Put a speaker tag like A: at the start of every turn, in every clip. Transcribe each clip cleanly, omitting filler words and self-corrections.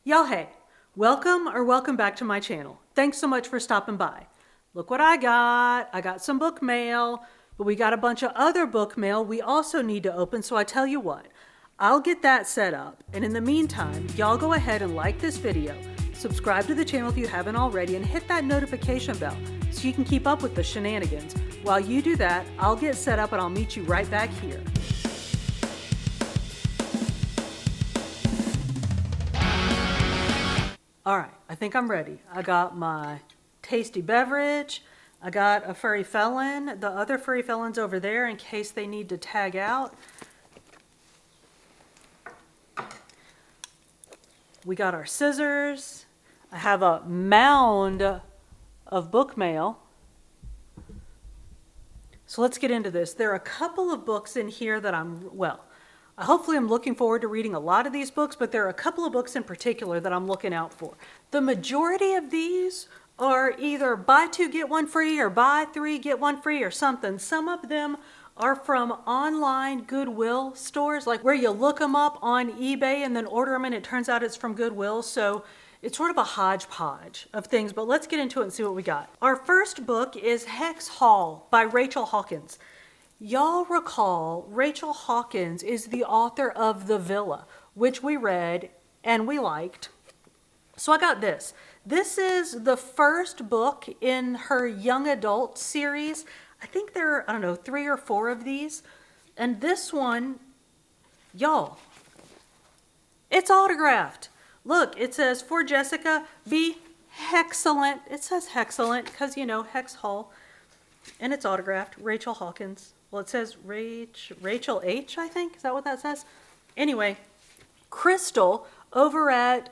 A: Y'all, hey, welcome back to my channel. Thanks so much for stopping by. Look what I got. I got some book mail, but we got a bunch of other book mail we also need to open, so I tell you what, I'll get that set up, and in the meantime, y'all go ahead and like this video, subscribe to the channel if you haven't already, and hit that notification bell so you can keep up with the shenanigans. While you do that, I'll get set up and I'll meet you right back here. All right, I think I'm ready. I got my tasty beverage. I got a furry felon. The other furry felon's over there in case they need to tag out. We got our scissors. I have a mound of book mail. So let's get into this. There are a couple of books in here that hopefully I'm looking forward to reading a lot of these books, but there are a couple of books in particular that I'm looking out for. The majority of these are either buy two, get one free, or buy three, get one free, or something. Some of them are from online Goodwill stores, like where you look them up on eBay and then order them and it turns out it's from Goodwill. So it's sort of a hodgepodge of things, but let's get into it and see what we got. Our first book is Hex Hall by Rachel Hawkins. Y'all recall Rachel Hawkins is the author of The Villa, which we read and we liked. So I got this. This is the first book in her young adult series. I think there are, 3 or 4 of these. And this one, y'all, it's autographed. Look, it says, for Jessica, be hexcellent. It says hexcellent because, Hex Hall. And it's autographed, Rachel Hawkins. Well, it says Rachel H, I think. Is that what that says? Anyway, Crystal over at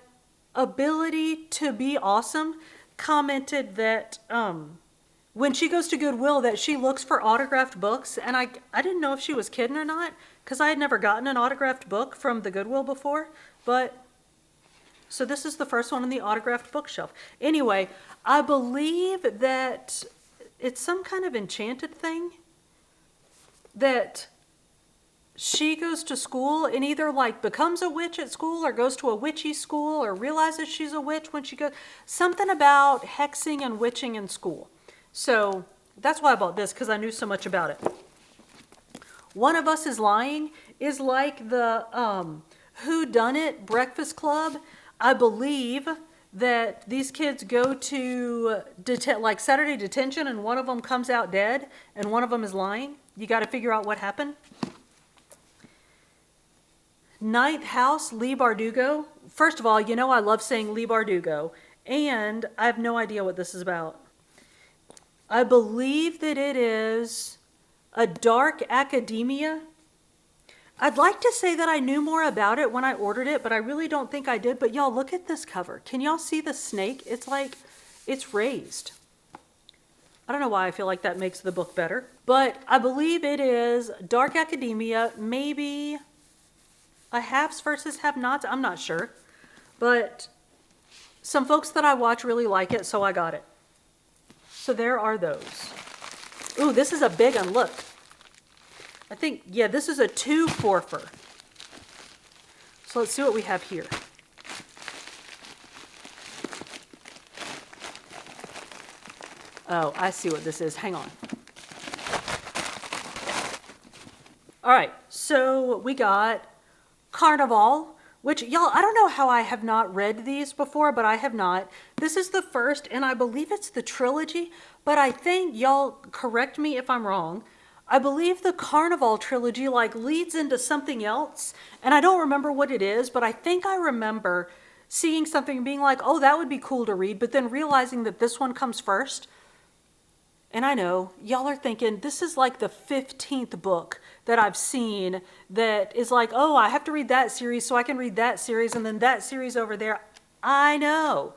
A: Ability to Be Awesome commented that when she goes to Goodwill that she looks for autographed books. And I didn't know if she was kidding or not because I had never gotten an autographed book from the Goodwill before. So this is the first one on the autographed bookshelf. Anyway, I believe that it's some kind of enchanted thing that she goes to school and either becomes a witch at school or goes to a witchy school or realizes she's a witch when she goes. Something about hexing and witching in school. So that's why I bought this, because I knew so much about it. One of Us is Lying is like the Whodunit Breakfast Club. I believe that these kids go to Saturday detention and one of them comes out dead and one of them is lying. You got to figure out what happened. Ninth House, Lee Bardugo. First of all, I love saying Lee Bardugo, and I have no idea what this is about. I believe that it is a dark academia. I'd like to say that I knew more about it when I ordered it, but I really don't think I did. But y'all, look at this cover. Can y'all see the snake? It's raised. I don't know why I feel like that makes the book better. But I believe it is dark academia, maybe a haves versus have-nots. I'm not sure. But some folks that I watch really like it, so I got it. So there are those. Ooh, this is a big one. Look. I think, this is a 2-forfer. So let's see what we have here. Oh, I see what this is. Hang on. All right, so we got Carnival, which, y'all, I don't know how I have not read these before, but I have not. This is the first, and I believe it's the trilogy, but I think, y'all, correct me if I'm wrong, I believe the Carnival trilogy leads into something else, and I don't remember what it is, but I think I remember seeing something and being like, oh, that would be cool to read, but then realizing that this one comes first. And I know, y'all are thinking, this is like the 15th book that I've seen that is like, oh, I have to read that series so I can read that series and then that series over there. I know.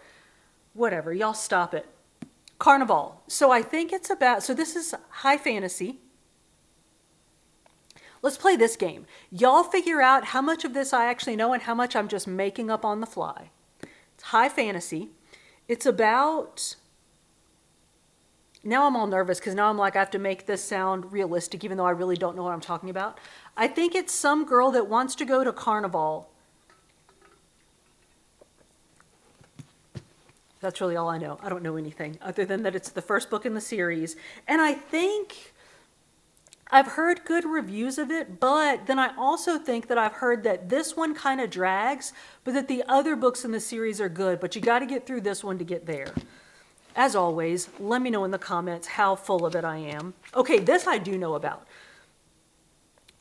A: Whatever, y'all stop it. Carnival. So I think it's about, so this is high fantasy. Let's play this game. Y'all figure out how much of this I actually know and how much I'm just making up on the fly. It's high fantasy. It's about, now I'm all nervous because now I'm like, I have to make this sound realistic even though I really don't know what I'm talking about. I think it's some girl that wants to go to Carnival That's really all I know. I don't know anything other than that it's the first book in the series. And I think I've heard good reviews of it, but then I also think that I've heard that this one kind of drags, but that the other books in the series are good, but you got to get through this one to get there. As always, let me know in the comments how full of it I am. Okay, this I do know about.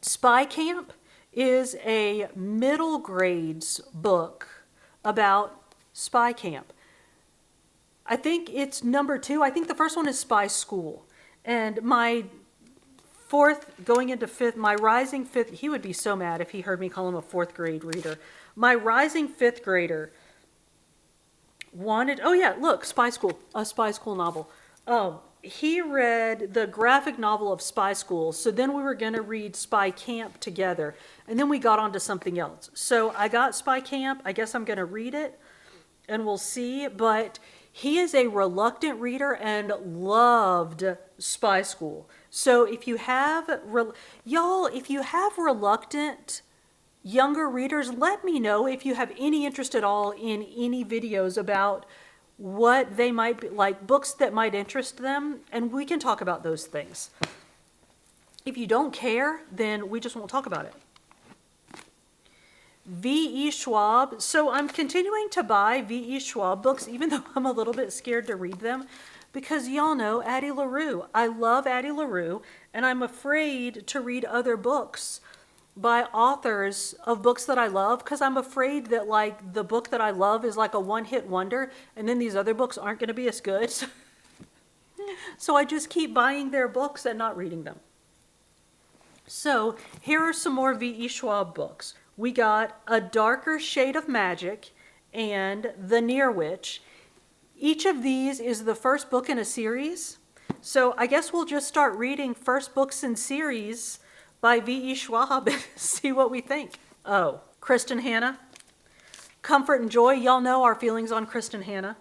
A: Spy Camp is a middle grades book about spy camp. I think it's number 2. I think the first one is Spy School. And my fourth, going into fifth, my rising fifth, he would be so mad if he heard me call him a 4th grade reader. My rising 5th grader wanted, oh yeah, look, Spy School, a Spy School novel. He read the graphic novel of Spy School, so then we were going to read Spy Camp together, and then we got on to something else. So I got Spy Camp. I guess I'm going to read it, and we'll see, but he is a reluctant reader and loved Spy School. So if you have, y'all, if you have reluctant younger readers, let me know if you have any interest at all in any videos about what they might be, like books that might interest them, and we can talk about those things. If you don't care, then we just won't talk about it. V.E. Schwab. So I'm continuing to buy V.E. Schwab books, even though I'm a little bit scared to read them, because y'all know Addie LaRue. I love Addie LaRue, and I'm afraid to read other books by authors of books that I love, because I'm afraid that like the book that I love is like a one-hit wonder, and then these other books aren't going to be as good. So I just keep buying their books and not reading them. So here are some more V.E. Schwab books. We got A Darker Shade of Magic and The Near Witch. Each of these is the first book in a series. So I guess we'll just start reading first books in series by V.E. Schwab and see what we think. Oh, Kristen Hanna. Comfort and Joy. Y'all know our feelings on Kristen Hanna.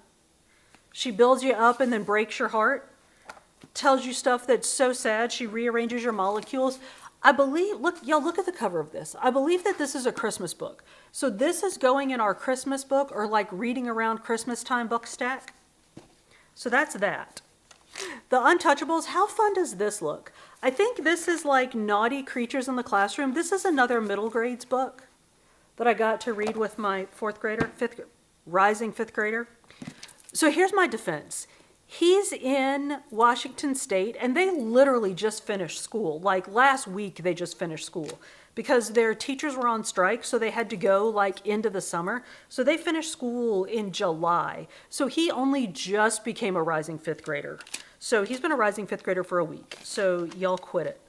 A: She builds you up and then breaks your heart. Tells you stuff that's so sad, she rearranges your molecules. I believe, look, y'all look at the cover of this. I believe that this is a Christmas book. So this is going in our Christmas book or like reading around Christmas time book stack. So that's that. The Untouchables, how fun does this look? I think this is like Naughty Creatures in the Classroom. This is another middle grades book that I got to read with my rising fifth grader. So here's my defense. He's in Washington State, and they literally just finished school. Like last week, they just finished school because their teachers were on strike, so they had to go like into the summer. So they finished school in July. So he only just became a rising 5th grader. So he's been a rising 5th grader for a week. So y'all quit it.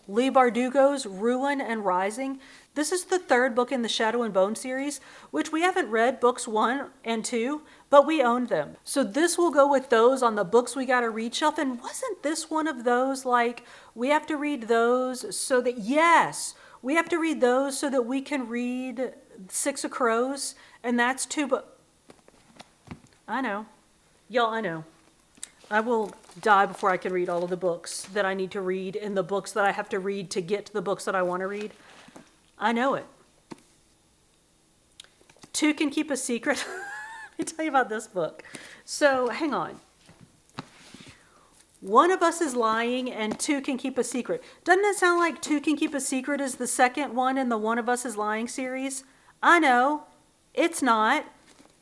A: Lee Bardugo's Ruin and Rising. This is the 3rd book in the Shadow and Bone series, which we haven't read books 1 and 2, but we owned them. So this will go with those on the books we gotta read shelf. And wasn't this one of those like, we have to read those so that, yes, we have to read those so that we can read Six of Crows, and that's 2 books. I know. Y'all, I know. I will die before I can read all of the books that I need to read and the books that I have to read to get to the books that I want to read. I know it. 2 Can Keep a Secret. Let me tell you about this book. So hang on. One of Us is Lying and 2 Can Keep a Secret. Doesn't it sound like 2 Can Keep a Secret is the second one in the One of Us is Lying series? I know. It's not.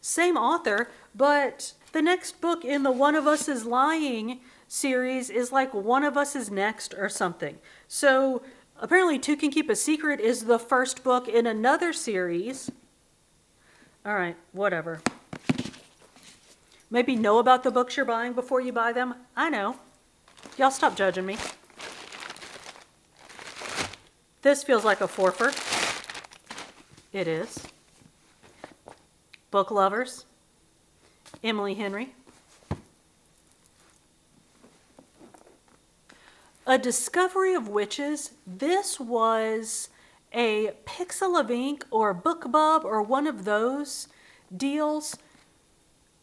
A: Same author, but the next book in the One of Us is Lying series is like One of Us is Next or something. So apparently 2 Can Keep a Secret is the first book in another series. All right, whatever. Maybe know about the books you're buying before you buy them. I know. Y'all stop judging me. This feels like a forfer. It is. Book Lovers. Emily Henry. A Discovery of Witches. This was a Pixel of Ink or BookBub or one of those deals.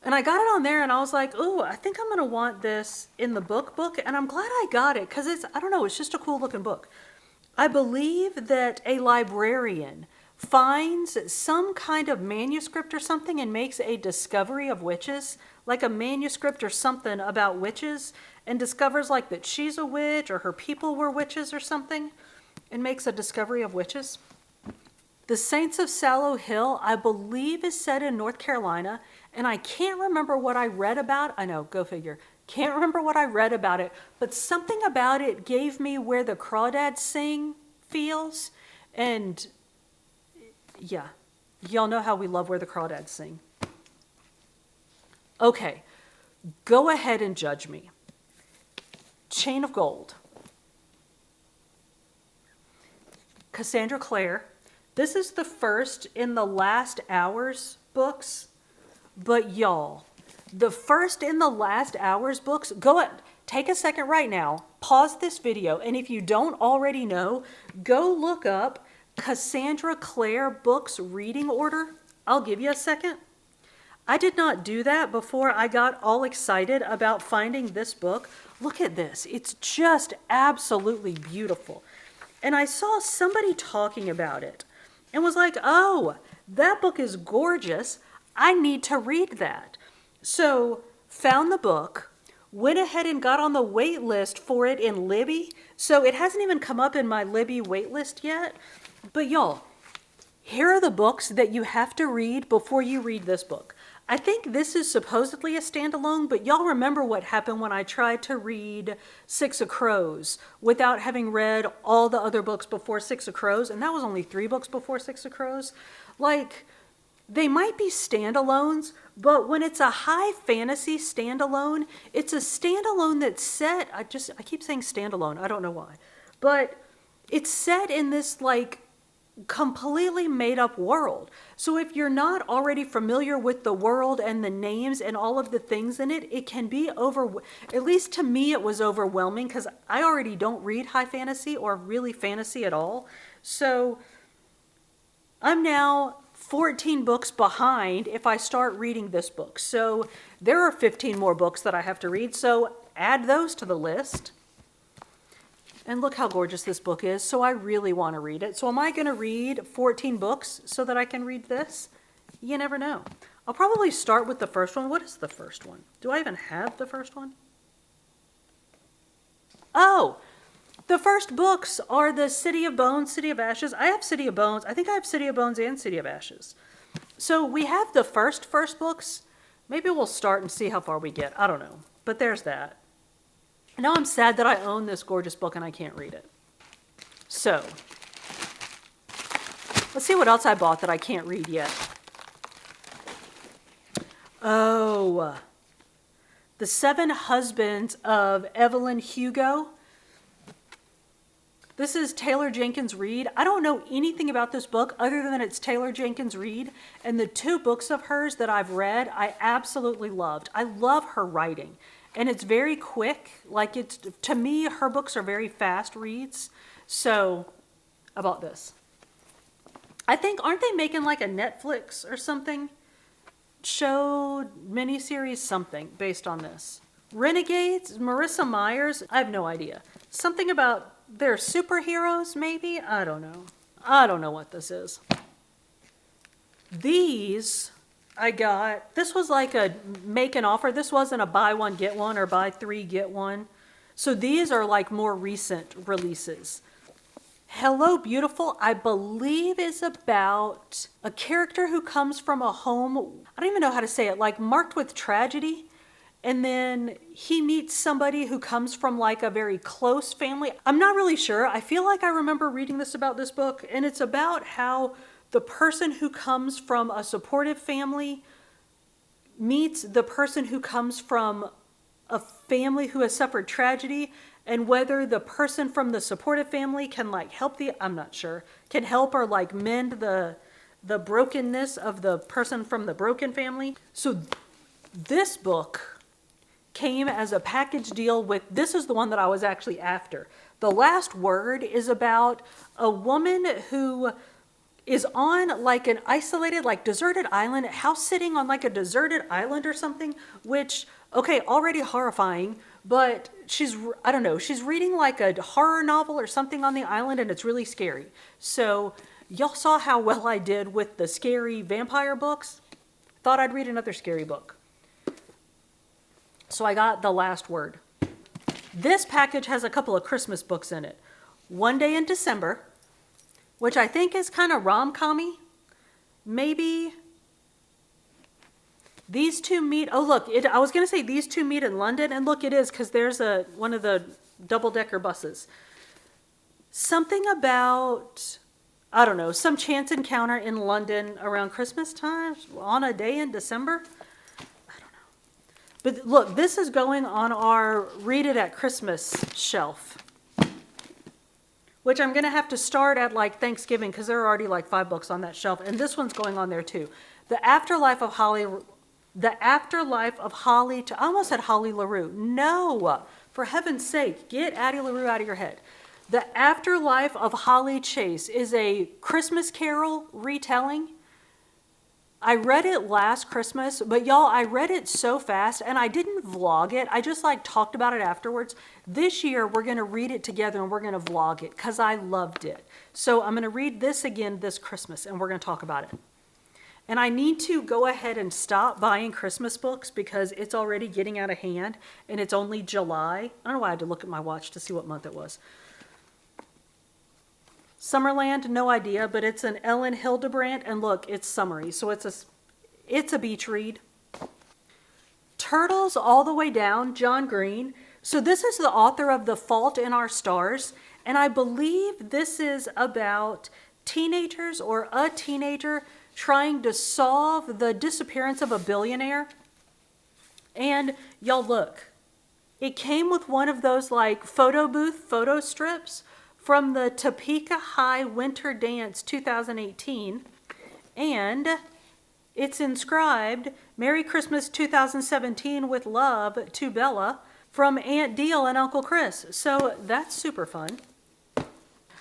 A: And I got it on there and I was like, ooh, I think I'm going to want this in the book. And I'm glad I got it because it's, I don't know, it's just a cool looking book. I believe that a librarian finds some kind of manuscript or something and makes a discovery of witches, like a manuscript or something about witches, and discovers like that she's a witch or her people were witches or something, and makes a discovery of witches. The Saints of Sallow Hill, I believe, is set in North Carolina, and I can't remember what I read about. I know, go figure. Can't remember what I read about it, but something about it gave me Where the Crawdads Sing feels, and yeah, y'all know how we love Where the Crawdads Sing. Okay, go ahead and judge me. Chain of Gold. Cassandra Clare. This is the first in the Last Hours books, but y'all, the first in the Last Hours books, take a second right now, pause this video, and if you don't already know, go look up Cassandra Clare books reading order. I'll give you a second. I did not do that before I got all excited about finding this book. Look at this. It's just absolutely beautiful. And I saw somebody talking about it and was like, oh, that book is gorgeous. I need to read that. So found the book, went ahead and got on the wait list for it in Libby. So it hasn't even come up in my Libby wait list yet. But y'all, here are the books that you have to read before you read this book. I think this is supposedly a standalone, but y'all remember what happened when I tried to read Six of Crows without having read all the other books before Six of Crows, and that was only 3 books before Six of Crows. Like, they might be standalones, but when it's a high fantasy standalone, it's a standalone that's set, I keep saying standalone, I don't know why, but it's set in this like completely made up world. So if you're not already familiar with the world and the names and all of the things in it, it can be at least to me it was overwhelming because I already don't read high fantasy or really fantasy at all. So I'm now 14 books behind if I start reading this book. So there are 15 more books that I have to read, so add those to the list. And look how gorgeous this book is, so I really want to read it. So am I going to read 14 books so that I can read this? You never know. I'll probably start with the first one. What is the first one? Do I even have the first one? Oh, the first books are the City of Bones, City of Ashes. I have City of Bones. I think I have City of Bones and City of Ashes. So we have the first books. Maybe we'll start and see how far we get. I don't know. But there's that. Now I'm sad that I own this gorgeous book and I can't read it. So, let's see what else I bought that I can't read yet. Oh, The 7 Husbands of Evelyn Hugo. This is Taylor Jenkins Reid. I don't know anything about this book other than it's Taylor Jenkins Reid. And the 2 books of hers that I've read, I absolutely loved. I love her writing. And it's very quick. Like, to me, her books are very fast reads. So I bought this. I think, aren't they making like a Netflix or something? Show, miniseries, something based on this. Renegades, Marissa Myers, I have no idea. Something about they're superheroes, maybe? I don't know. I don't know what this is. These I got, this was like a make an offer. This wasn't a buy one, get one, or buy 3, get one. So these are like more recent releases. Hello Beautiful, I believe is about a character who comes from a home, I don't even know how to say it, like marked with tragedy. And then he meets somebody who comes from like a very close family. I'm not really sure. I feel like I remember reading this about this book, and it's about how the person who comes from a supportive family meets the person who comes from a family who has suffered tragedy, and whether the person from the supportive family can like help I'm not sure, can help or like mend the brokenness of the person from the broken family. So this book came as a package deal with, this is the one that I was actually after. The Last Word is about a woman who is on like an isolated, like deserted island, house sitting on like a deserted island or something, which, okay, already horrifying, but she's reading like a horror novel or something on the island, and it's really scary. So Y'all saw how well I did with the scary vampire books? Thought I'd read another scary book. So I got The Last Word. This package has a couple of Christmas books in it. One Day in December, which I think is kind of rom-com-y. Maybe these two meet. Oh, look, I was going to say these two meet in London, and look, it is, because there's one of the double-decker buses. Something about, I don't know, some chance encounter in London around Christmas time on a day in December. I don't know. But look, this is going on our Read It at Christmas shelf, which I'm going to have to start at like Thanksgiving because there are already like 5 books on that shelf. And this one's going on there too. The Afterlife of Holly, I almost said Holly LaRue. No, for heaven's sake, get Addie LaRue out of your head. The Afterlife of Holly Chase is a Christmas Carol retelling. I read it last Christmas, but y'all, I read it so fast and I didn't vlog it. I just like talked about it afterwards. This year, we're going to read it together and we're going to vlog it because I loved it. So I'm going to read this again this Christmas and we're going to talk about it. And I need to go ahead and stop buying Christmas books because it's already getting out of hand and it's only July. I don't know why I had to look at my watch to see what month it was. Summerland, no idea, but it's an Ellen Hildebrandt, and look, it's summery, so it's a beach read. Turtles All the Way Down, John Green. So this is the author of The Fault in Our Stars, and I believe this is about teenagers or a teenager trying to solve the disappearance of a billionaire. And y'all look, it came with one of those like photo booth photo strips from the Topeka High Winter Dance 2018, and it's inscribed, Merry Christmas 2017 with love to Bella from Aunt Deal and Uncle Chris. So that's super fun. All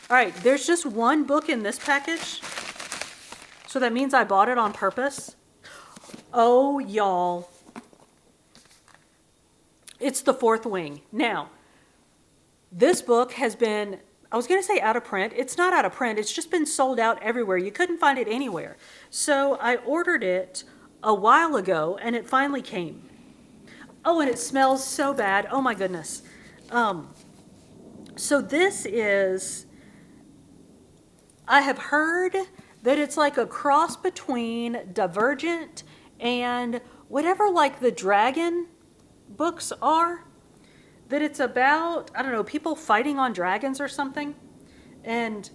A: right, there's just one book in this package, so that means I bought it on purpose. Oh, y'all. It's The Fourth Wing. Now, this book has been, I was going to say out of print. It's not out of print. It's just been sold out everywhere. You couldn't find it anywhere. So I ordered it a while ago, and it finally came. Oh, and it smells so bad. Oh, my goodness. So this is, I have heard that it's like a cross between Divergent and whatever like the dragon books are. That it's about, I don't know, people fighting on dragons or something. And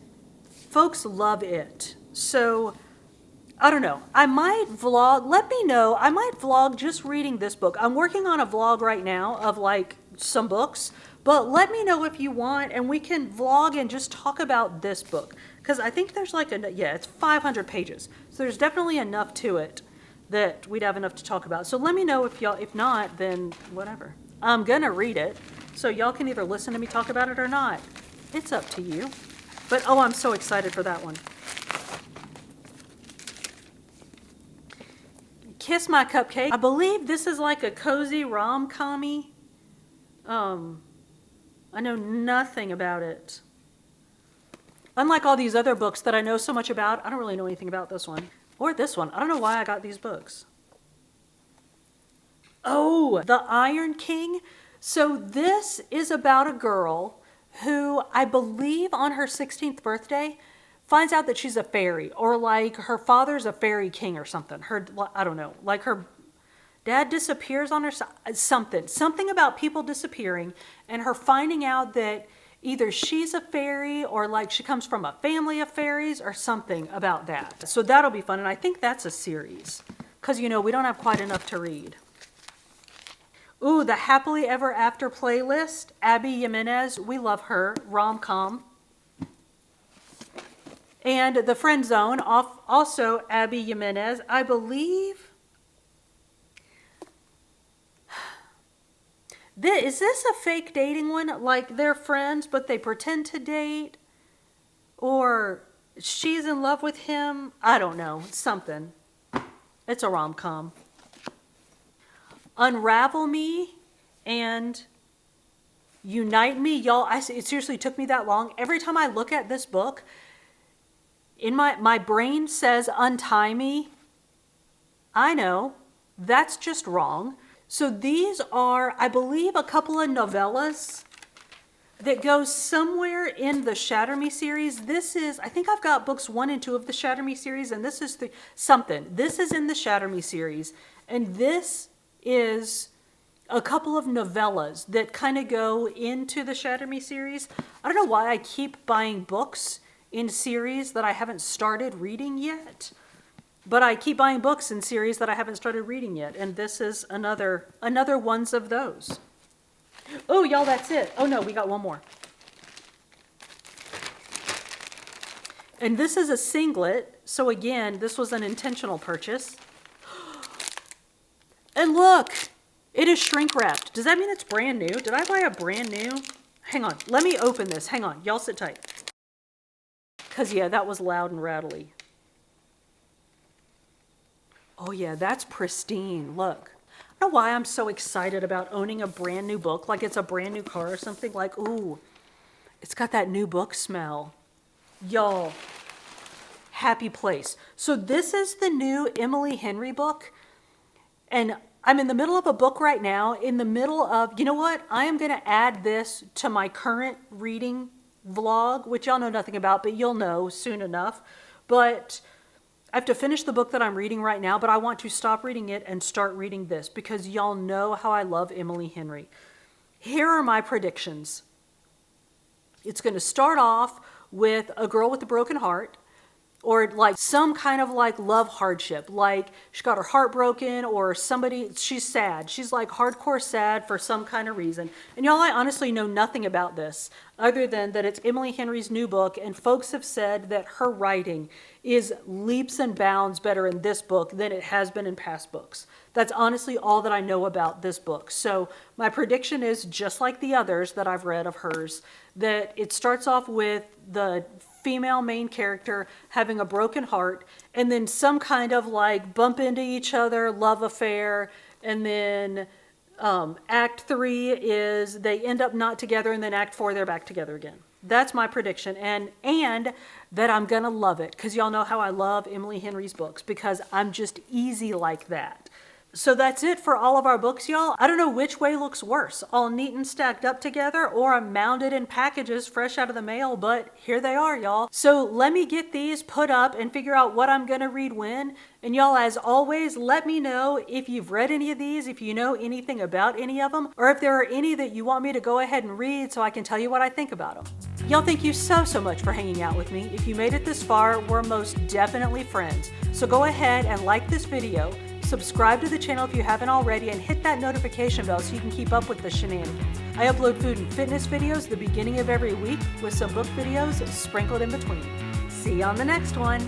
A: folks love it. So, I don't know. I might vlog, let me know. I might vlog just reading this book. I'm working on a vlog right now of like some books. But let me know if you want and we can vlog and just talk about this book. Because I think there's like, it's 500 pages. So there's definitely enough to it that we'd have enough to talk about. So let me know if y'all, if not, then whatever. I'm gonna read it, so y'all can either listen to me talk about it or not. It's up to you. But oh, I'm so excited for that one. Kiss My Cupcake. I believe this is like a cozy rom-com-y. I know nothing about it. Unlike all these other books that I know so much about, I don't really know anything about this one. Or this one. I don't know why I got these books. Oh, The Iron King. So this is about a girl who I believe on her 16th birthday finds out that she's a fairy, or like her father's a fairy king or something. I don't know, like her dad disappears on her, something about people disappearing and her finding out that either she's a fairy or like she comes from a family of fairies or something about that. So that'll be fun. And I think that's a series because, you know, we don't have quite enough to read. Ooh, the Happily Ever After playlist. Abby Jimenez, we love her. Rom-com. And The Friend Zone, also Abby Jimenez. I believe... Is this a fake dating one? Like they're friends, but they pretend to date? Or she's in love with him? I don't know. Something. It's a rom-com. Unravel Me and Unite Me. Y'all, it seriously took me that long. Every time I look at this book, In my brain says untie me. I know, that's just wrong. So these are, I believe, a couple of novellas that go somewhere in the Shatter Me series. This is, I think I've got books 1 and 2 of the Shatter Me series, and this is something. This is in the Shatter Me series, and this is a couple of novellas that kind of go into the Shatter Me series. I don't know why I keep buying books in series that I haven't started reading yet. But I keep buying books in series that I haven't started reading yet, and this is another ones of those. Oh, y'all, that's it. Oh no, we got one more. And this is a singlet, so again, this was an intentional purchase. And look, it is shrink wrapped. Does that mean it's brand new? Did I buy a brand new? Hang on, let me open this. Hang on, y'all sit tight. Because yeah, that was loud and rattly. Oh yeah, that's pristine. Look. I don't know why I'm so excited about owning a brand new book, like it's a brand new car or something. Like, ooh, it's got that new book smell. Y'all, happy place. So this is the new Emily Henry book. And I'm in the middle of a book right now, in the middle of, you know what? I am going to add this to my current reading vlog, which y'all know nothing about, but you'll know soon enough. But I have to finish the book that I'm reading right now, but I want to stop reading it and start reading this because y'all know how I love Emily Henry. Here are my predictions. It's going to start off with a girl with a broken heart, or like some kind of like love hardship, like she got her heart broken, or somebody, she's sad. She's like hardcore sad for some kind of reason. And y'all, I honestly know nothing about this other than that it's Emily Henry's new book, and folks have said that her writing is leaps and bounds better in this book than it has been in past books. That's honestly all that I know about this book. So my prediction is, just like the others that I've read of hers, that it starts off with the female main character having a broken heart, and then some kind of like bump into each other, love affair, and then Act 3 is they end up not together, and then Act 4 they're back together again. That's my prediction, and that I'm gonna love it, because y'all know how I love Emily Henry's books, because I'm just easy like that. So that's it for all of our books, y'all. I don't know which way looks worse, all neat and stacked up together, or I'm mounted in packages fresh out of the mail, but here they are, y'all. So let me get these put up and figure out what I'm gonna read when. And y'all, as always, let me know if you've read any of these, if you know anything about any of them, or if there are any that you want me to go ahead and read so I can tell you what I think about them. Y'all, thank you so much for hanging out with me. If you made it this far, we're most definitely friends. So go ahead and like this video, subscribe to the channel if you haven't already, and hit that notification bell so you can keep up with the shenanigans. I upload food and fitness videos the beginning of every week with some book videos sprinkled in between. See you on the next one.